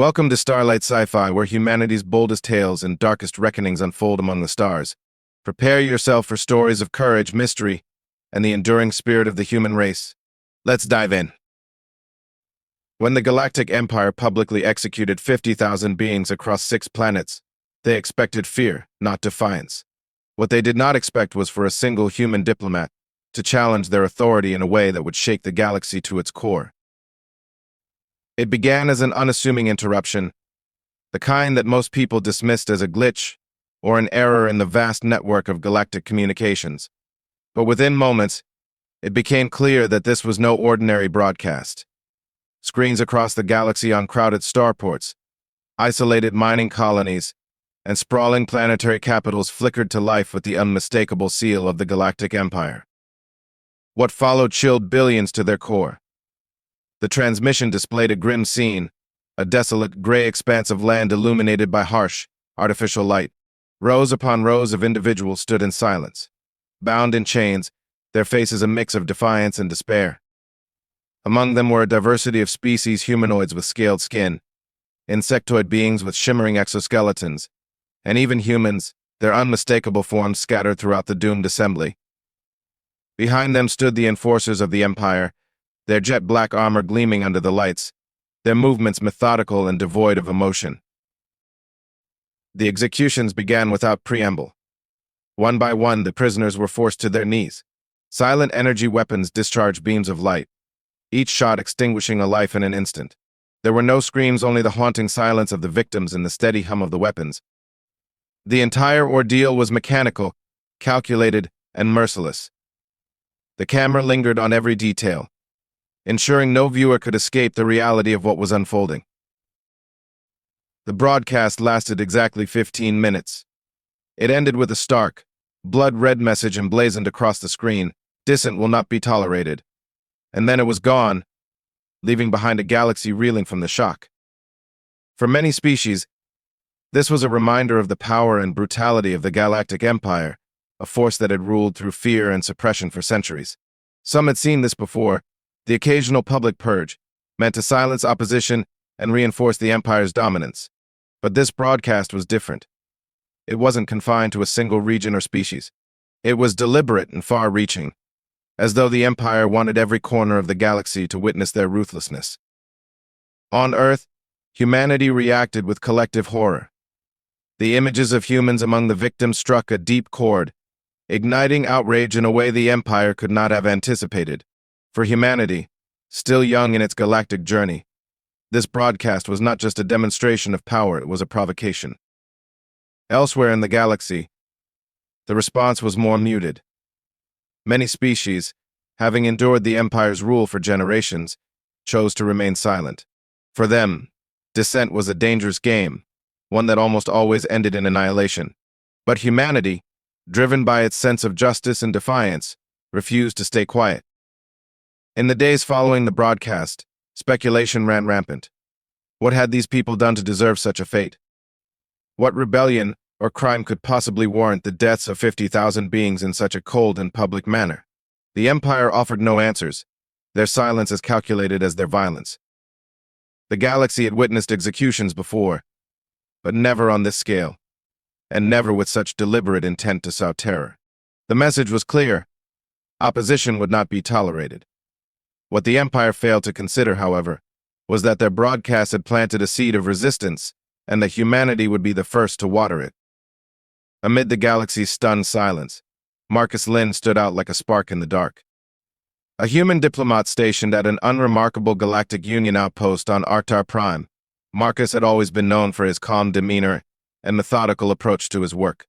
Welcome to Starlight Sci-Fi, where humanity's boldest tales and darkest reckonings unfold among the stars. Prepare yourself for stories of courage, mystery, and the enduring spirit of the human race. Let's dive in. When the Galactic Empire publicly executed 50,000 beings across 6 planets, they expected fear, not defiance. What they did not expect was for a single human diplomat to challenge their authority in a way that would shake the galaxy to its core. It began as an unassuming interruption, the kind that most people dismissed as a glitch or an error in the vast network of galactic communications. But within moments, it became clear that this was no ordinary broadcast. Screens across the galaxy on crowded starports, isolated mining colonies, and sprawling planetary capitals flickered to life with the unmistakable seal of the Galactic Empire. What followed chilled billions to their core. The transmission displayed a grim scene, a desolate, gray expanse of land illuminated by harsh, artificial light. Rows upon rows of individuals stood in silence, bound in chains, their faces a mix of defiance and despair. Among them were a diversity of species: humanoids with scaled skin, insectoid beings with shimmering exoskeletons, and even humans, their unmistakable forms scattered throughout the doomed assembly. Behind them stood the enforcers of the Empire, their jet-black armor gleaming under the lights, their movements methodical and devoid of emotion. The executions began without preamble. One by one, the prisoners were forced to their knees. Silent energy weapons discharged beams of light, each shot extinguishing a life in an instant. There were no screams, only the haunting silence of the victims and the steady hum of the weapons. The entire ordeal was mechanical, calculated, and merciless. The camera lingered on every detail, ensuring no viewer could escape the reality of what was unfolding. The broadcast lasted exactly 15 minutes. It ended with a stark, blood-red message emblazoned across the screen: "Dissent will not be tolerated." And then it was gone, leaving behind a galaxy reeling from the shock. For many species, this was a reminder of the power and brutality of the Galactic Empire, a force that had ruled through fear and suppression for centuries. Some had seen this before: the occasional public purge, meant to silence opposition and reinforce the Empire's dominance. But this broadcast was different. It wasn't confined to a single region or species. It was deliberate and far-reaching, as though the Empire wanted every corner of the galaxy to witness their ruthlessness. On Earth, humanity reacted with collective horror. The images of humans among the victims struck a deep chord, igniting outrage in a way the Empire could not have anticipated. For humanity, still young in its galactic journey, this broadcast was not just a demonstration of power, it was a provocation. Elsewhere in the galaxy, the response was more muted. Many species, having endured the Empire's rule for generations, chose to remain silent. For them, dissent was a dangerous game, one that almost always ended in annihilation. But humanity, driven by its sense of justice and defiance, refused to stay quiet. In the days following the broadcast, speculation ran rampant. What had these people done to deserve such a fate? What rebellion or crime could possibly warrant the deaths of 50,000 beings in such a cold and public manner? The Empire offered no answers, their silence as calculated as their violence. The galaxy had witnessed executions before, but never on this scale, and never with such deliberate intent to sow terror. The message was clear: opposition would not be tolerated. What the Empire failed to consider, however, was that their broadcast had planted a seed of resistance, and that humanity would be the first to water it. Amid the galaxy's stunned silence, Marcus Lynn stood out like a spark in the dark. A human diplomat stationed at an unremarkable Galactic Union outpost on Arctar Prime, Marcus had always been known for his calm demeanor and methodical approach to his work.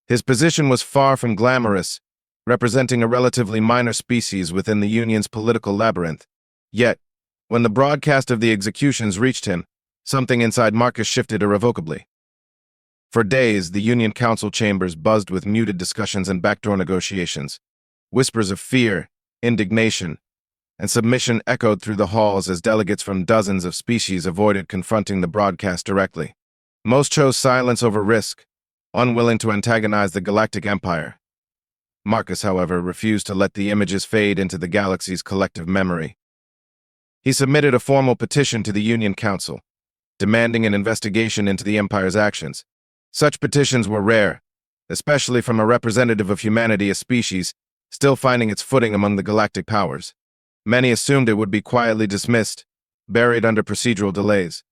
His position was far from glamorous, representing a relatively minor species within the Union's political labyrinth. Yet, when the broadcast of the executions reached him, something inside Marcus shifted irrevocably. For days, the Union Council chambers buzzed with muted discussions and backdoor negotiations. Whispers of fear, indignation, and submission echoed through the halls as delegates from dozens of species avoided confronting the broadcast directly. Most chose silence over risk, unwilling to antagonize the Galactic Empire. Marcus, however, refused to let the images fade into the galaxy's collective memory. He submitted a formal petition to the Union Council, demanding an investigation into the Empire's actions. Such petitions were rare, especially from a representative of humanity, a species still finding its footing among the galactic powers. Many assumed it would be quietly dismissed, buried under procedural delays.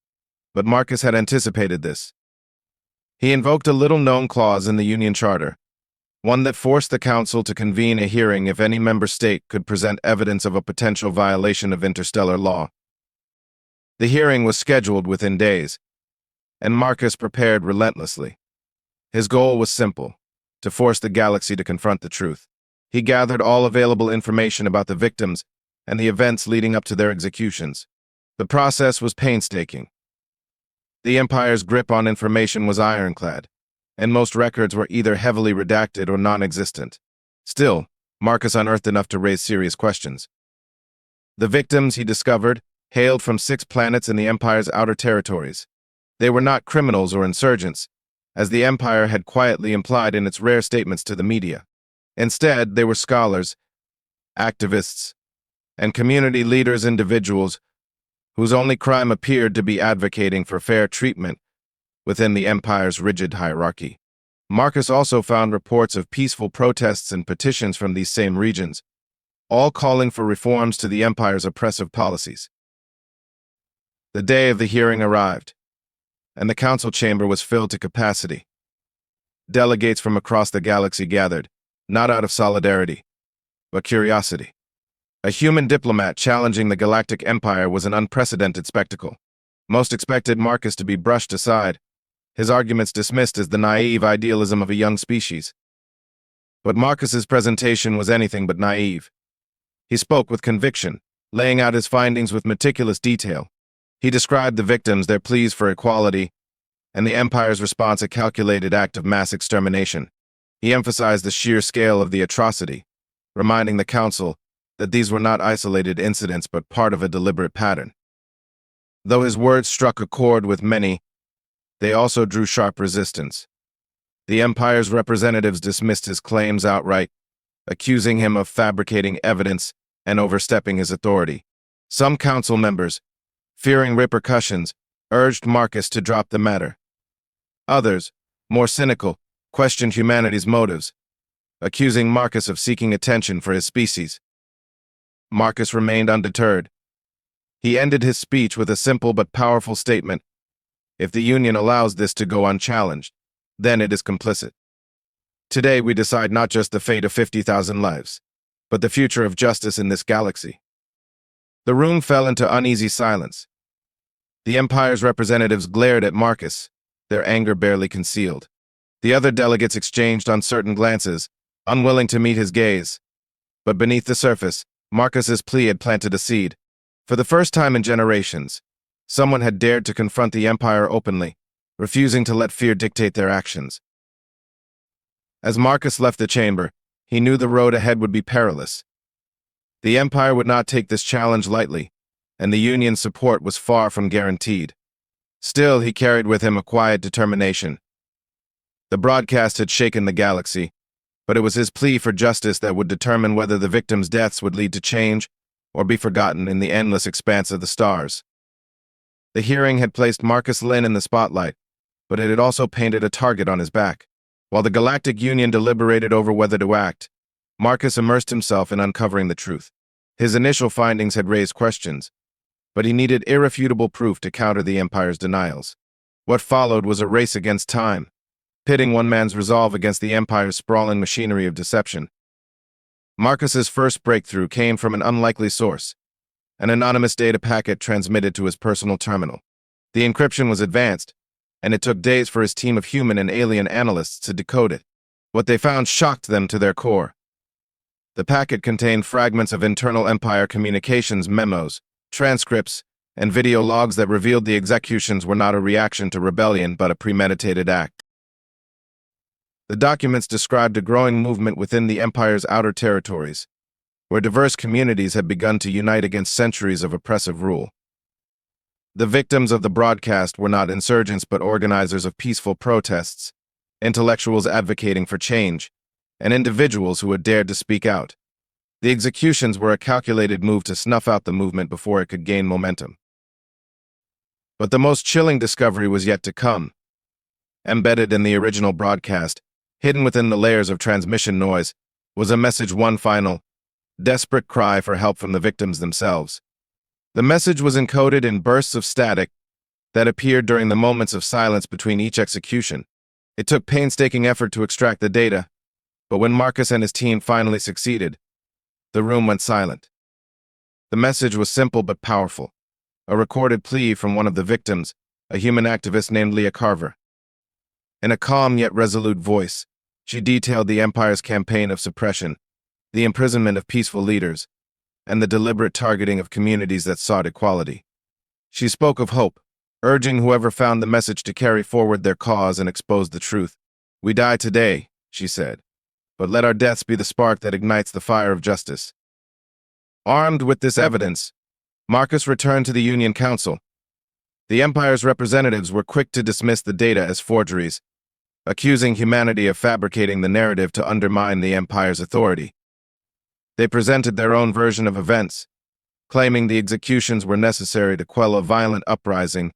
But Marcus had anticipated this. He invoked a little-known clause in the Union Charter, one that forced the Council to convene a hearing if any member state could present evidence of a potential violation of interstellar law. The hearing was scheduled within days, and Marcus prepared relentlessly. His goal was simple: to force the galaxy to confront the truth. He gathered all available information about the victims and the events leading up to their executions. The process was painstaking. The Empire's grip on information was ironclad, and most records were either heavily redacted or non-existent. Still, Marcus unearthed enough to raise serious questions. The victims, he discovered, hailed from 6 planets in the Empire's outer territories. They were not criminals or insurgents, as the Empire had quietly implied in its rare statements to the media. Instead, they were scholars, activists, and community leaders, individuals whose only crime appeared to be advocating for fair treatment within the Empire's rigid hierarchy. Marcus also found reports of peaceful protests and petitions from these same regions, all calling for reforms to the Empire's oppressive policies. The day of the hearing arrived, and the council chamber was filled to capacity. Delegates from across the galaxy gathered, not out of solidarity, but curiosity. A human diplomat challenging the Galactic Empire was an unprecedented spectacle. Most expected Marcus to be brushed aside, his arguments dismissed as the naive idealism of a young species. But Marcus's presentation was anything but naive. He spoke with conviction, laying out his findings with meticulous detail. He described the victims, their pleas for equality, and the Empire's response, a calculated act of mass extermination. He emphasized the sheer scale of the atrocity, reminding the Council that these were not isolated incidents but part of a deliberate pattern. Though his words struck a chord with many, they also drew sharp resistance. The Empire's representatives dismissed his claims outright, accusing him of fabricating evidence and overstepping his authority. Some council members, fearing repercussions, urged Marcus to drop the matter. Others, more cynical, questioned humanity's motives, accusing Marcus of seeking attention for his species. Marcus remained undeterred. He ended his speech with a simple but powerful statement: if the Union allows this to go unchallenged, then it is complicit. Today we decide not just the fate of 50,000 lives, but the future of justice in this galaxy. The room fell into uneasy silence. The Empire's representatives glared at Marcus, their anger barely concealed. The other delegates exchanged uncertain glances, unwilling to meet his gaze. But beneath the surface, Marcus's plea had planted a seed. For the first time in generations, someone had dared to confront the Empire openly, refusing to let fear dictate their actions. As Marcus left the chamber, he knew the road ahead would be perilous. The Empire would not take this challenge lightly, and the Union's support was far from guaranteed. Still, he carried with him a quiet determination. The broadcast had shaken the galaxy, but it was his plea for justice that would determine whether the victims' deaths would lead to change or be forgotten in the endless expanse of the stars. The hearing had placed Marcus Lynn in the spotlight, but it had also painted a target on his back. While the Galactic Union deliberated over whether to act, Marcus immersed himself in uncovering the truth. His initial findings had raised questions, but he needed irrefutable proof to counter the Empire's denials. What followed was a race against time, pitting one man's resolve against the Empire's sprawling machinery of deception. Marcus's first breakthrough came from an unlikely source, an anonymous data packet transmitted to his personal terminal. The encryption was advanced, and it took days for his team of human and alien analysts to decode it. What they found shocked them to their core. The packet contained fragments of internal Empire communications memos, transcripts, and video logs that revealed the executions were not a reaction to rebellion but a premeditated act. The documents described a growing movement within the Empire's outer territories, where diverse communities had begun to unite against centuries of oppressive rule. The victims of the broadcast were not insurgents but organizers of peaceful protests, intellectuals advocating for change, and individuals who had dared to speak out. The executions were a calculated move to snuff out the movement before it could gain momentum. But the most chilling discovery was yet to come. Embedded in the original broadcast, hidden within the layers of transmission noise, was a message, one final, desperate cry for help from the victims themselves. The message was encoded in bursts of static that appeared during the moments of silence between each execution. It took painstaking effort to extract the data, but when Marcus and his team finally succeeded, the room went silent. The message was simple but powerful, a recorded plea from one of the victims, a human activist named Leah Carver. In a calm yet resolute voice, she detailed the Empire's campaign of suppression, the imprisonment of peaceful leaders, and the deliberate targeting of communities that sought equality. She spoke of hope, urging whoever found the message to carry forward their cause and expose the truth. "We die today," she said, "but let our deaths be the spark that ignites the fire of justice." Armed with this evidence, Marcus returned to the Union Council. The Empire's representatives were quick to dismiss the data as forgeries, accusing humanity of fabricating the narrative to undermine the Empire's authority. They presented their own version of events, claiming the executions were necessary to quell a violent uprising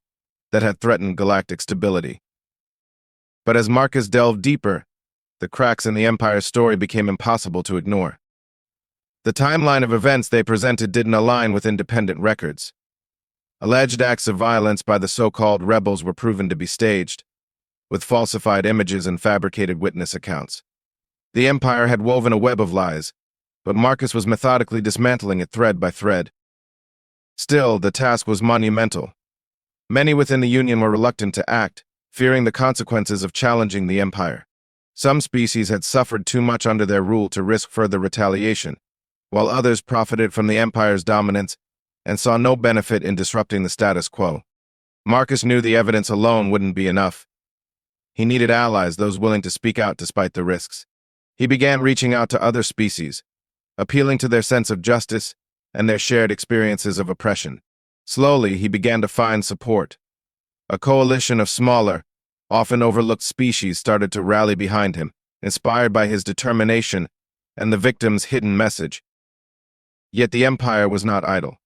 that had threatened galactic stability. But as Marcus delved deeper, the cracks in the Empire's story became impossible to ignore. The timeline of events they presented didn't align with independent records. Alleged acts of violence by the so-called rebels were proven to be staged, with falsified images and fabricated witness accounts. The Empire had woven a web of lies, but Marcus was methodically dismantling it thread by thread. Still, the task was monumental. Many within the Union were reluctant to act, fearing the consequences of challenging the Empire. Some species had suffered too much under their rule to risk further retaliation, while others profited from the Empire's dominance and saw no benefit in disrupting the status quo. Marcus knew the evidence alone wouldn't be enough. He needed allies, those willing to speak out despite the risks. He began reaching out to other species, appealing to their sense of justice and their shared experiences of oppression. Slowly, he began to find support. A coalition of smaller, often overlooked species started to rally behind him, inspired by his determination and the victim's hidden message. Yet the Empire was not idle.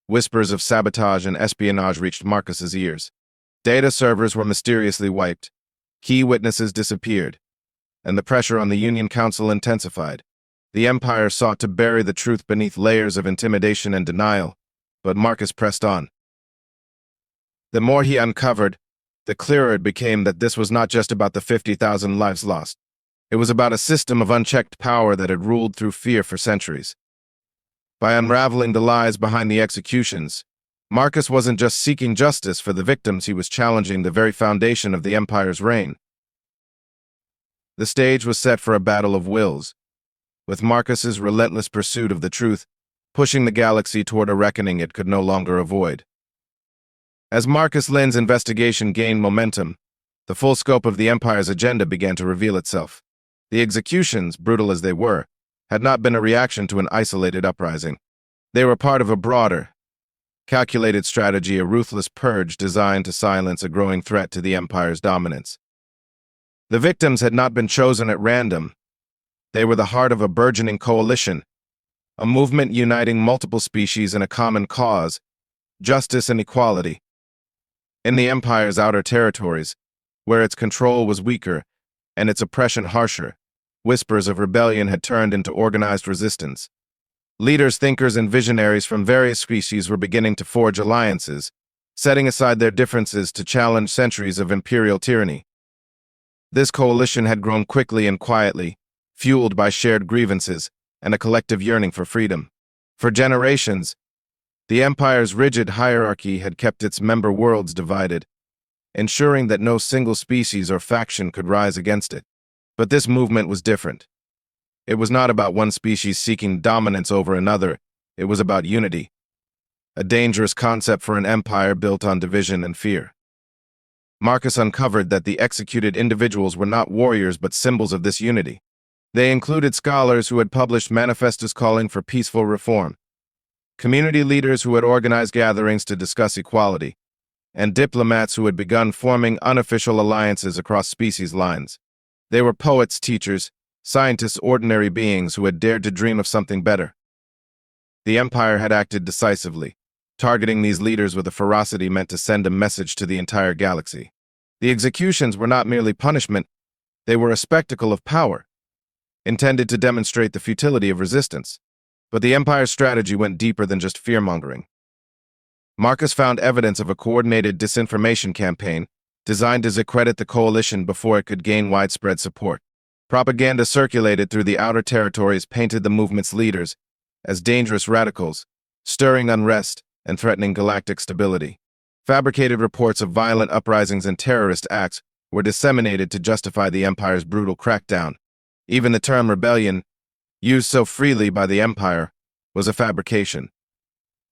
Whispers of sabotage and espionage reached Marcus's ears. Data servers were mysteriously wiped, key witnesses disappeared, and the pressure on the Union Council intensified. The Empire sought to bury the truth beneath layers of intimidation and denial, but Marcus pressed on. The more he uncovered, the clearer it became that this was not just about the 50,000 lives lost. It was about a system of unchecked power that had ruled through fear for centuries. By unraveling the lies behind the executions, Marcus wasn't just seeking justice for the victims, he was challenging the very foundation of the Empire's reign. The stage was set for a battle of wills, with Marcus's relentless pursuit of the truth pushing the galaxy toward a reckoning it could no longer avoid. As Marcus Lynn's investigation gained momentum, the full scope of the Empire's agenda began to reveal itself. The executions, brutal as they were, had not been a reaction to an isolated uprising. They were part of a broader, calculated strategy, a ruthless purge designed to silence a growing threat to the Empire's dominance. The victims had not been chosen at random. They were the heart of a burgeoning coalition, a movement uniting multiple species in a common cause, justice and equality. In the Empire's outer territories, where its control was weaker and its oppression harsher, whispers of rebellion had turned into organized resistance. Leaders, thinkers, and visionaries from various species were beginning to forge alliances, setting aside their differences to challenge centuries of imperial tyranny. This coalition had grown quickly and quietly, fueled by shared grievances and a collective yearning for freedom. For generations, the Empire's rigid hierarchy had kept its member worlds divided, ensuring that no single species or faction could rise against it. But this movement was different. It was not about one species seeking dominance over another, it was about unity, a dangerous concept for an empire built on division and fear. Marcus uncovered that the executed individuals were not warriors but symbols of this unity. They included scholars who had published manifestos calling for peaceful reform, community leaders who had organized gatherings to discuss equality, and diplomats who had begun forming unofficial alliances across species lines. They were poets, teachers, scientists, ordinary beings who had dared to dream of something better. The Empire had acted decisively. Targeting these leaders with a ferocity meant to send a message to the entire galaxy. The executions were not merely punishment, they were a spectacle of power, intended to demonstrate the futility of resistance. But the Empire's strategy went deeper than just fear-mongering. Marcus found evidence of a coordinated disinformation campaign designed to discredit the coalition before it could gain widespread support. Propaganda circulated through the outer territories painted the movement's leaders as dangerous radicals, stirring unrest and threatening galactic stability. Fabricated reports of violent uprisings and terrorist acts were disseminated to justify the Empire's brutal crackdown. Even the term rebellion, used so freely by the Empire, was a fabrication.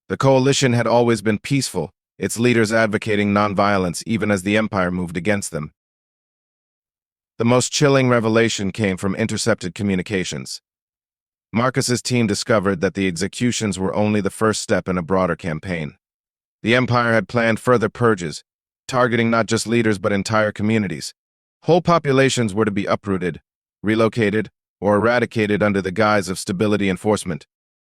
The coalition had always been peaceful, its leaders advocating nonviolence even as the Empire moved against them. The most chilling revelation came from intercepted communications. Marcus's team discovered that the executions were only the first step in a broader campaign. The Empire had planned further purges, targeting not just leaders but entire communities. Whole populations were to be uprooted, relocated, or eradicated under the guise of stability enforcement.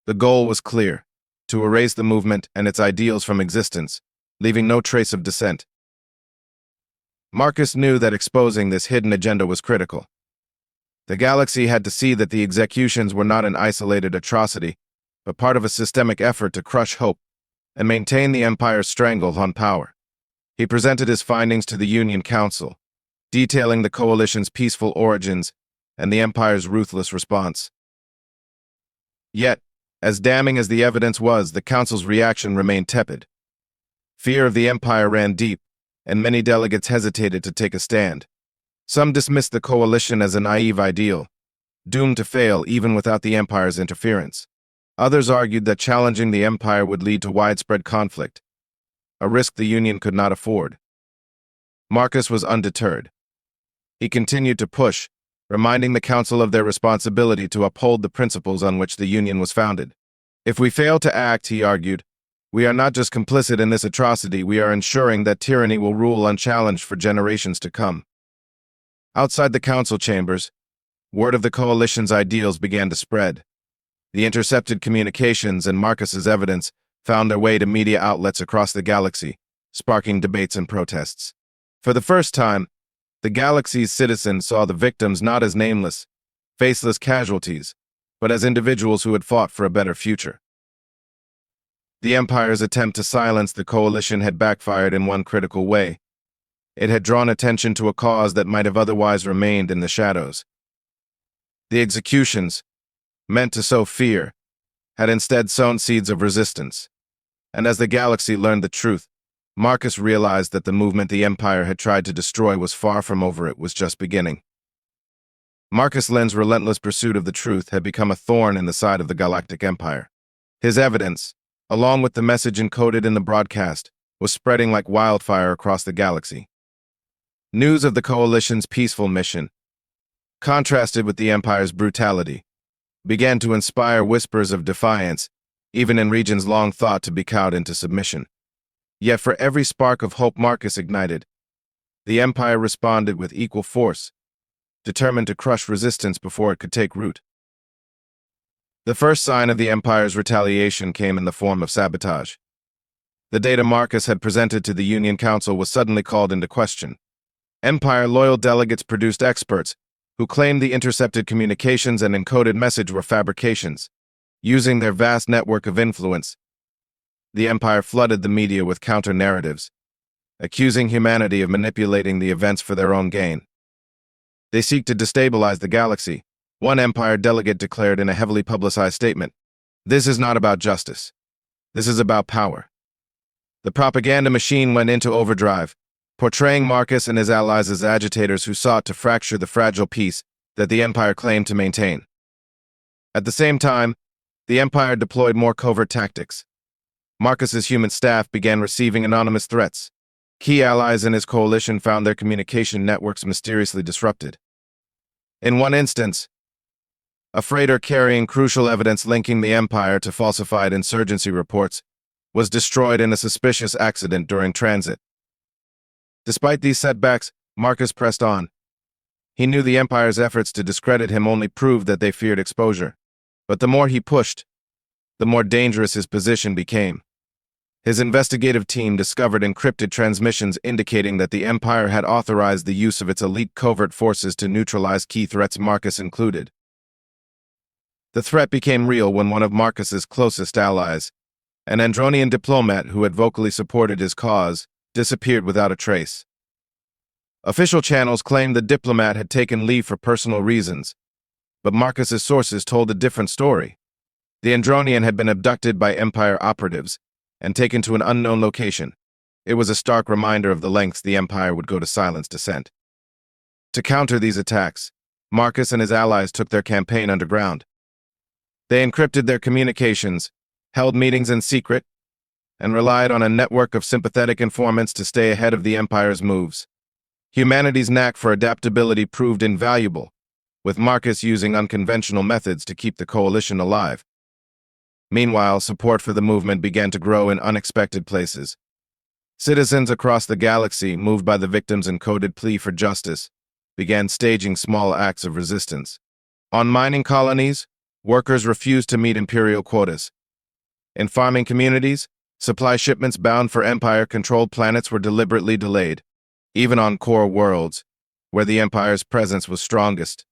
The goal was clear: to erase the movement and its ideals from existence, leaving no trace of dissent. Marcus knew that exposing this hidden agenda was critical. The galaxy had to see that the executions were not an isolated atrocity, but part of a systemic effort to crush hope and maintain the Empire's stranglehold on power. He presented his findings to the Union Council, detailing the coalition's peaceful origins and the Empire's ruthless response. Yet, as damning as the evidence was, the Council's reaction remained tepid. Fear of the Empire ran deep, and many delegates hesitated to take a stand. Some dismissed the coalition as a naive ideal, doomed to fail even without the Empire's interference. Others argued that challenging the Empire would lead to widespread conflict, a risk the Union could not afford. Marcus was undeterred. He continued to push, reminding the Council of their responsibility to uphold the principles on which the Union was founded. If we fail to act, he argued, we are not just complicit in this atrocity, we are ensuring that tyranny will rule unchallenged for generations to come. Outside the council chambers, word of the coalition's ideals began to spread. The intercepted communications and Marcus's evidence found their way to media outlets across the galaxy, sparking debates and protests. For the first time, the galaxy's citizens saw the victims not as nameless, faceless casualties, but as individuals who had fought for a better future. The Empire's attempt to silence the coalition had backfired in one critical way. It had drawn attention to a cause that might have otherwise remained in the shadows. The executions, meant to sow fear, had instead sown seeds of resistance. And as the galaxy learned the truth, Marcus realized that the movement the Empire had tried to destroy was far from over, it was just beginning. Marcus Lin's relentless pursuit of the truth had become a thorn in the side of the Galactic Empire. His evidence, along with the message encoded in the broadcast, was spreading like wildfire across the galaxy. News of the coalition's peaceful mission, contrasted with the Empire's brutality, began to inspire whispers of defiance, even in regions long thought to be cowed into submission. Yet for every spark of hope Marcus ignited, the Empire responded with equal force, determined to crush resistance before it could take root. The first sign of the Empire's retaliation came in the form of sabotage. The data Marcus had presented to the Union Council was suddenly called into question. Empire-loyal delegates produced experts who claimed the intercepted communications and encoded message were fabrications. Using their vast network of influence, the Empire flooded the media with counter-narratives, accusing humanity of manipulating the events for their own gain. They seek to destabilize the galaxy, one Empire delegate declared in a heavily publicized statement. This is not about justice. This is about power. The propaganda machine went into overdrive, portraying Marcus and his allies as agitators who sought to fracture the fragile peace that the Empire claimed to maintain. At the same time, the Empire deployed more covert tactics. Marcus's human staff began receiving anonymous threats. Key allies in his coalition found their communication networks mysteriously disrupted. In one instance, a freighter carrying crucial evidence linking the Empire to falsified insurgency reports was destroyed in a suspicious accident during transit. Despite these setbacks, Marcus pressed on. He knew the Empire's efforts to discredit him only proved that they feared exposure. But the more he pushed, the more dangerous his position became. His investigative team discovered encrypted transmissions indicating that the Empire had authorized the use of its elite covert forces to neutralize key threats, Marcus included. The threat became real when one of Marcus's closest allies, an Andronian diplomat who had vocally supported his cause, disappeared without a trace. Official channels claimed the diplomat had taken leave for personal reasons, but Marcus's sources told a different story. The Andronian had been abducted by Empire operatives and taken to an unknown location. It was a stark reminder of the lengths the Empire would go to silence dissent. To counter these attacks, Marcus and his allies took their campaign underground. They encrypted their communications, held meetings in secret, and relied on a network of sympathetic informants to stay ahead of the Empire's moves. Humanity's knack for adaptability proved invaluable, with Marcus using unconventional methods to keep the coalition alive. Meanwhile, support for the movement began to grow in unexpected places. Citizens across the galaxy, moved by the victims' encoded plea for justice, began staging small acts of resistance. On mining colonies, workers refused to meet Imperial quotas. In farming communities, supply shipments bound for Empire-controlled planets were deliberately delayed. Even on core worlds, where the Empire's presence was strongest,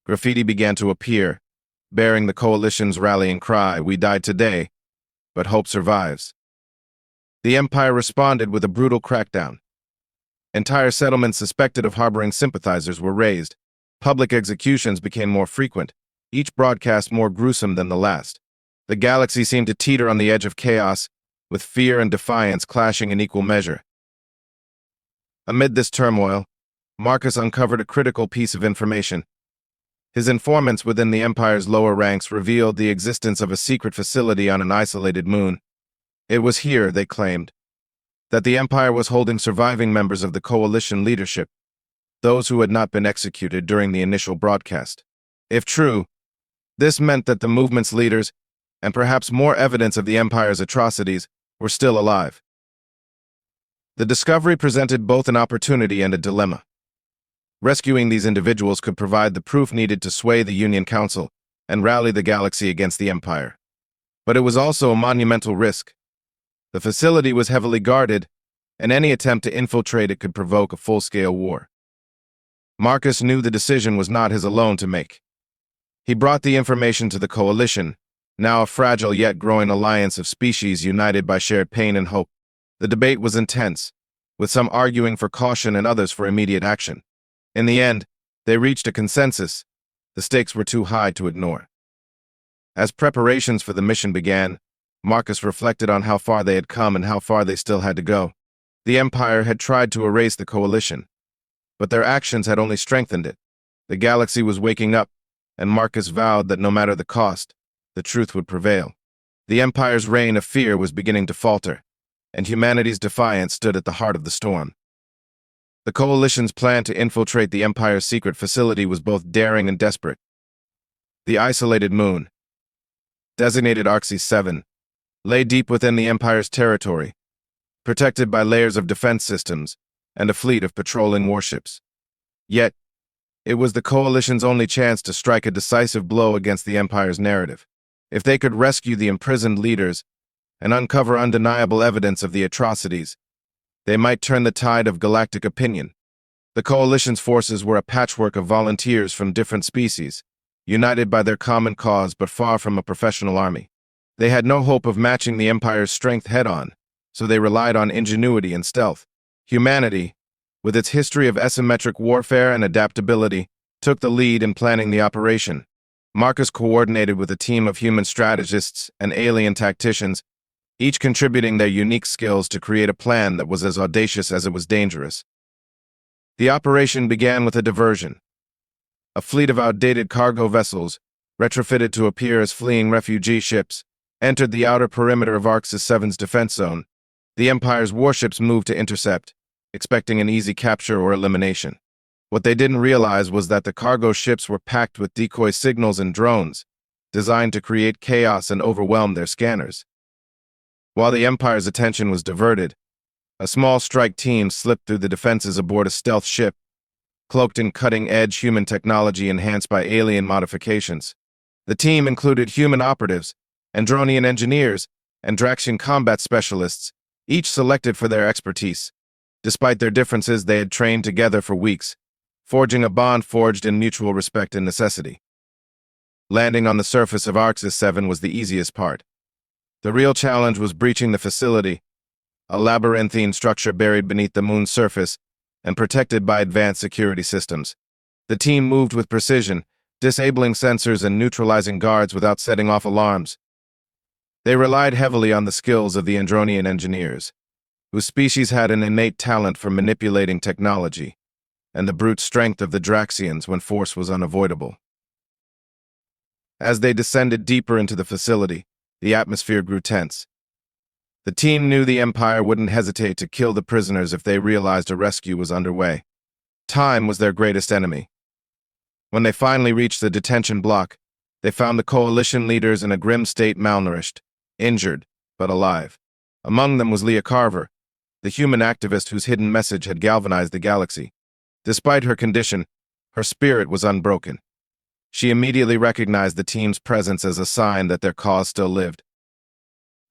graffiti began to appear, bearing the Coalition's rallying cry, "We died today, but hope survives." The Empire responded with a brutal crackdown. Entire settlements suspected of harboring sympathizers were razed. Public executions became more frequent, each broadcast more gruesome than the last. The galaxy seemed to teeter on the edge of chaos, with fear and defiance clashing in equal measure. Amid this turmoil, Marcus uncovered a critical piece of information. His informants within the Empire's lower ranks revealed the existence of a secret facility on an isolated moon. It was here, they claimed, that the Empire was holding surviving members of the Coalition leadership, those who had not been executed during the initial broadcast. If true, this meant that the movement's leaders, and perhaps more evidence of the Empire's atrocities, were still alive. The discovery presented both an opportunity and a dilemma. Rescuing these individuals could provide the proof needed to sway the Union Council and rally the galaxy against the Empire. But it was also a monumental risk. The facility was heavily guarded, and any attempt to infiltrate it could provoke a full-scale war. Marcus knew the decision was not his alone to make. He brought the information to the Coalition, now a fragile yet growing alliance of species united by shared pain and hope. The debate was intense, with some arguing for caution and others for immediate action. In the end, they reached a consensus. The stakes were too high to ignore. As preparations for the mission began, Marcus reflected on how far they had come and how far they still had to go. The Empire had tried to erase the Coalition, but their actions had only strengthened it. The galaxy was waking up, and Marcus vowed that no matter the cost, the truth would prevail. The Empire's reign of fear was beginning to falter, and humanity's defiance stood at the heart of the storm. The Coalition's plan to infiltrate the Empire's secret facility was both daring and desperate. The isolated moon, designated Arxes 7, lay deep within the Empire's territory, protected by layers of defense systems and a fleet of patrolling warships. Yet, it was the Coalition's only chance to strike a decisive blow against the Empire's narrative. If they could rescue the imprisoned leaders and uncover undeniable evidence of the atrocities, they might turn the tide of galactic opinion. The Coalition's forces were a patchwork of volunteers from different species, united by their common cause but far from a professional army. They had no hope of matching the Empire's strength head-on, so they relied on ingenuity and stealth. Humanity, with its history of asymmetric warfare and adaptability, took the lead in planning the operation. Marcus coordinated with a team of human strategists and alien tacticians, each contributing their unique skills to create a plan that was as audacious as it was dangerous. The operation began with a diversion. A fleet of outdated cargo vessels, retrofitted to appear as fleeing refugee ships, entered the outer perimeter of Arxes 7's defense zone. The Empire's warships moved to intercept, expecting an easy capture or elimination. What they didn't realize was that the cargo ships were packed with decoy signals and drones, designed to create chaos and overwhelm their scanners. While the Empire's attention was diverted, a small strike team slipped through the defenses aboard a stealth ship, cloaked in cutting-edge human technology enhanced by alien modifications. The team included human operatives, Andronian engineers, and Draxian combat specialists, each selected for their expertise. Despite their differences, they had trained together for weeks, forging a bond forged in mutual respect and necessity. Landing on the surface of Arxis 7 was the easiest part. The real challenge was breaching the facility, a labyrinthine structure buried beneath the moon's surface and protected by advanced security systems. The team moved with precision, disabling sensors and neutralizing guards without setting off alarms. They relied heavily on the skills of the Andronian engineers, whose species had an innate talent for manipulating technology, and the brute strength of the Draxians when force was unavoidable. As they descended deeper into the facility, the atmosphere grew tense. The team knew the Empire wouldn't hesitate to kill the prisoners if they realized a rescue was underway. Time was their greatest enemy. When they finally reached the detention block, they found the Coalition leaders in a grim state, malnourished, injured, but alive. Among them was Leah Carver, the human activist whose hidden message had galvanized the galaxy. Despite her condition, her spirit was unbroken. She immediately recognized the team's presence as a sign that their cause still lived.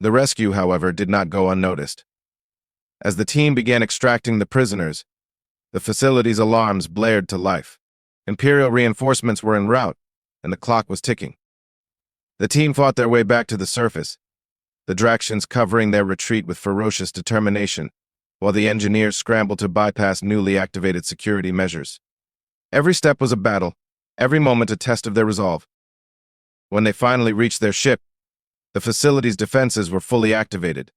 The rescue, however, did not go unnoticed. As the team began extracting the prisoners, the facility's alarms blared to life. Imperial reinforcements were en route, and the clock was ticking. The team fought their way back to the surface, the Draxians covering their retreat with ferocious determination, while the engineers scrambled to bypass newly activated security measures. Every step was a battle, every moment a test of their resolve. When they finally reached their ship, the facility's defenses were fully activated.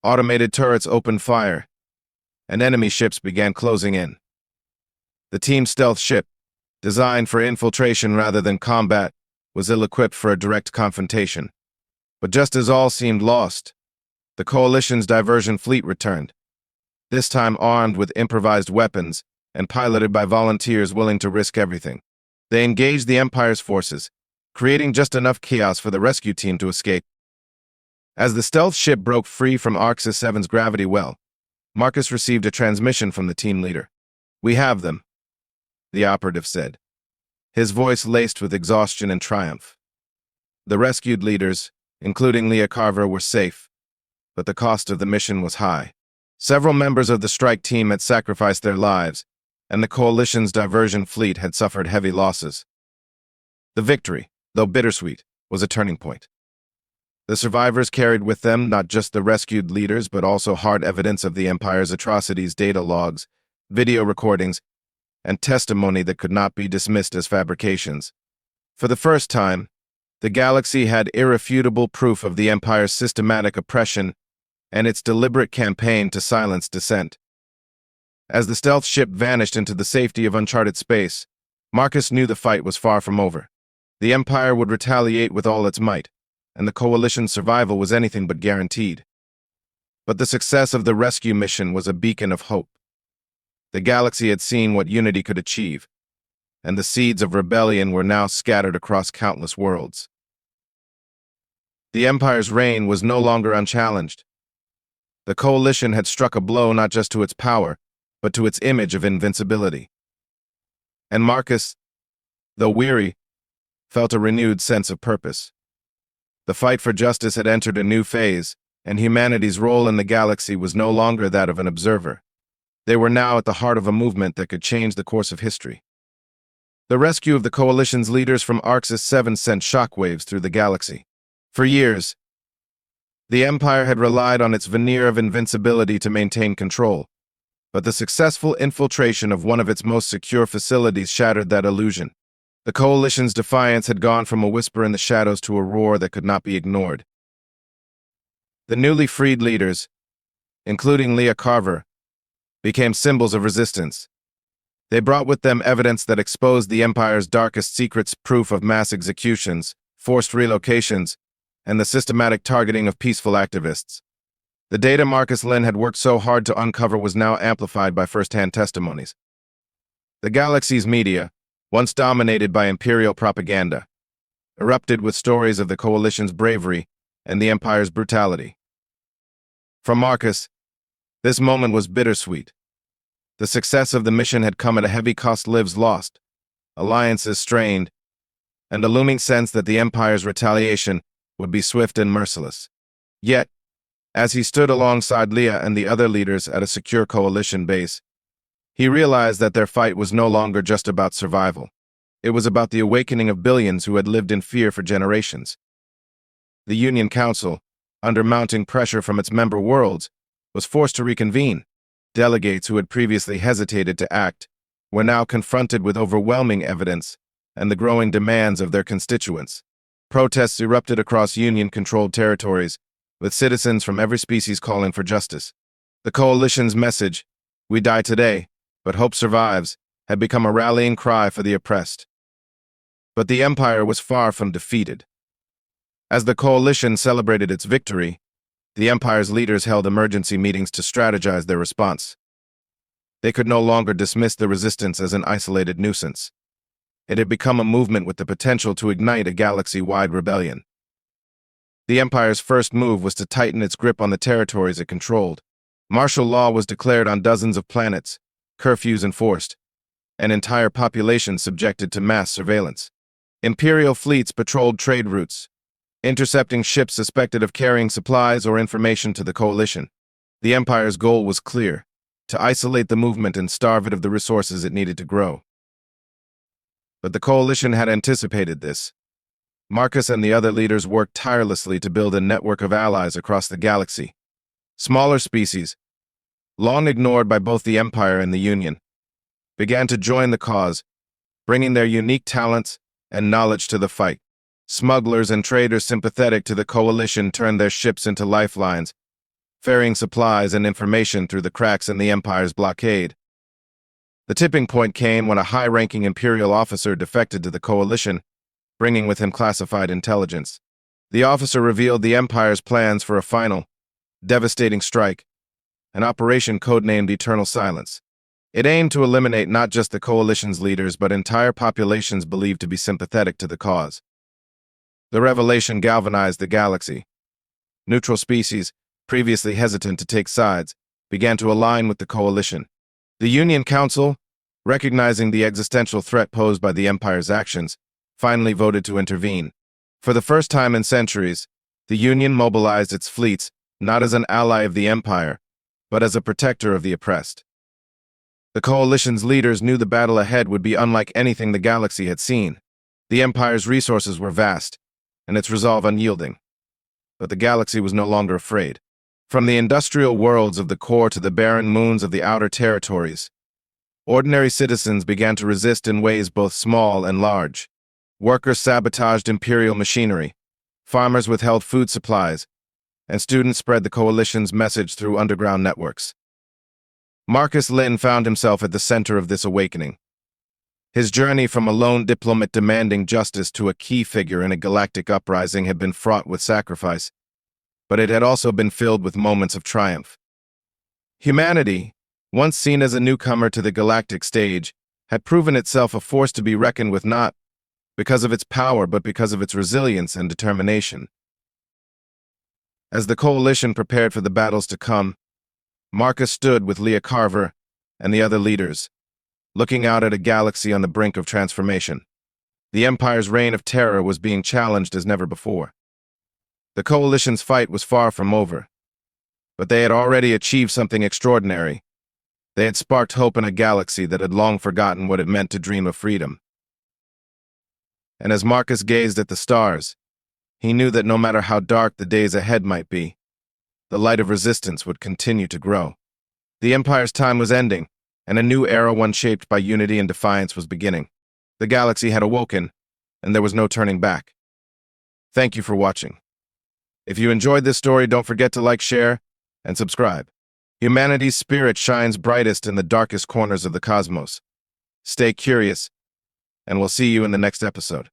Automated turrets opened fire, and enemy ships began closing in. The team's stealth ship, designed for infiltration rather than combat, was ill-equipped for a direct confrontation. But just as all seemed lost, the Coalition's diversion fleet returned, this time armed with improvised weapons and piloted by volunteers willing to risk everything. They engaged the Empire's forces, creating just enough chaos for the rescue team to escape. As the stealth ship broke free from Arxis 7's gravity well, Marcus received a transmission from the team leader. "We have them," the operative said, his voice laced with exhaustion and triumph. The rescued leaders, including Leah Carver, were safe, but the cost of the mission was high. Several members of the strike team had sacrificed their lives, and the Coalition's diversion fleet had suffered heavy losses. The victory, though bittersweet, was a turning point. The survivors carried with them not just the rescued leaders but also hard evidence of the Empire's atrocities, data logs, video recordings, and testimony that could not be dismissed as fabrications. For the first time, the galaxy had irrefutable proof of the Empire's systematic oppression and its deliberate campaign to silence dissent. As the stealth ship vanished into the safety of uncharted space, Marcus knew the fight was far from over. The Empire would retaliate with all its might, and the Coalition's survival was anything but guaranteed. But the success of the rescue mission was a beacon of hope. The galaxy had seen what unity could achieve, and the seeds of rebellion were now scattered across countless worlds. The Empire's reign was no longer unchallenged. The Coalition had struck a blow not just to its power, but to its image of invincibility. And Marcus, though weary, felt a renewed sense of purpose. The fight for justice had entered a new phase, and humanity's role in the galaxy was no longer that of an observer. They were now at the heart of a movement that could change the course of history. The rescue of the Coalition's leaders from Arxis 7 sent shockwaves through the galaxy. For years, the Empire had relied on its veneer of invincibility to maintain control, but the successful infiltration of one of its most secure facilities shattered that illusion. The Coalition's defiance had gone from a whisper in the shadows to a roar that could not be ignored. The newly freed leaders, including Leah Carver, became symbols of resistance. They brought with them evidence that exposed the Empire's darkest secrets, proof of mass executions, forced relocations, and the systematic targeting of peaceful activists. The data Marcus Lin had worked so hard to uncover was now amplified by first-hand testimonies. The galaxy's media, once dominated by Imperial propaganda, erupted with stories of the Coalition's bravery and the Empire's brutality. For Marcus, this moment was bittersweet. The success of the mission had come at a heavy cost: lives lost, alliances strained, and a looming sense that the Empire's retaliation would be swift and merciless. Yet, as he stood alongside Leah and the other leaders at a secure coalition base, he realized that their fight was no longer just about survival. It was about the awakening of billions who had lived in fear for generations. The Union Council, under mounting pressure from its member worlds, was forced to reconvene. Delegates who had previously hesitated to act were now confronted with overwhelming evidence and the growing demands of their constituents. Protests erupted across Union-controlled territories, with citizens from every species calling for justice. The coalition's message, "We die today, but hope survives," had become a rallying cry for the oppressed. But the Empire was far from defeated. As the coalition celebrated its victory, the Empire's leaders held emergency meetings to strategize their response. They could no longer dismiss the resistance as an isolated nuisance. It had become a movement with the potential to ignite a galaxy-wide rebellion. The Empire's first move was to tighten its grip on the territories it controlled. Martial law was declared on dozens of planets, curfews enforced, and entire populations subjected to mass surveillance. Imperial fleets patrolled trade routes, intercepting ships suspected of carrying supplies or information to the coalition. The Empire's goal was clear: to isolate the movement and starve it of the resources it needed to grow. But the coalition had anticipated this. Marcus and the other leaders worked tirelessly to build a network of allies across the galaxy. Smaller species, long ignored by both the Empire and the Union, began to join the cause, bringing their unique talents and knowledge to the fight. Smugglers and traders sympathetic to the coalition turned their ships into lifelines, ferrying supplies and information through the cracks in the Empire's blockade. The tipping point came when a high-ranking Imperial officer defected to the coalition, bringing with him classified intelligence. The officer revealed the Empire's plans for a final, devastating strike, an operation codenamed Eternal Silence. It aimed to eliminate not just the coalition's leaders but entire populations believed to be sympathetic to the cause. The revelation galvanized the galaxy. Neutral species, previously hesitant to take sides, began to align with the coalition. The Union Council, recognizing the existential threat posed by the Empire's actions, finally voted to intervene. For the first time in centuries, the Union mobilized its fleets not as an ally of the Empire, but as a protector of the oppressed. The coalition's leaders knew the battle ahead would be unlike anything the galaxy had seen. The Empire's resources were vast, and its resolve unyielding. But the galaxy was no longer afraid. From the industrial worlds of the core to the barren moons of the outer territories, ordinary citizens began to resist in ways both small and large. Workers sabotaged Imperial machinery, farmers withheld food supplies, and students spread the coalition's message through underground networks. Marcus Lynn found himself at the center of this awakening. His journey from a lone diplomat demanding justice to a key figure in a galactic uprising had been fraught with sacrifice, but it had also been filled with moments of triumph. Humanity, once seen as a newcomer to the galactic stage, had proven itself a force to be reckoned with not because of its power but because of its resilience and determination. As the coalition prepared for the battles to come, Marcus stood with Leah Carver and the other leaders, looking out at a galaxy on the brink of transformation. The Empire's reign of terror was being challenged as never before. The coalition's fight was far from over, but they had already achieved something extraordinary. They had sparked hope in a galaxy that had long forgotten what it meant to dream of freedom. And as Marcus gazed at the stars, he knew that no matter how dark the days ahead might be, the light of resistance would continue to grow. The Empire's time was ending, and a new era, one shaped by unity and defiance, was beginning. The galaxy had awoken, and there was no turning back. Thank you for watching. If you enjoyed this story, don't forget to like, share, and subscribe. Humanity's spirit shines brightest in the darkest corners of the cosmos. Stay curious, and we'll see you in the next episode.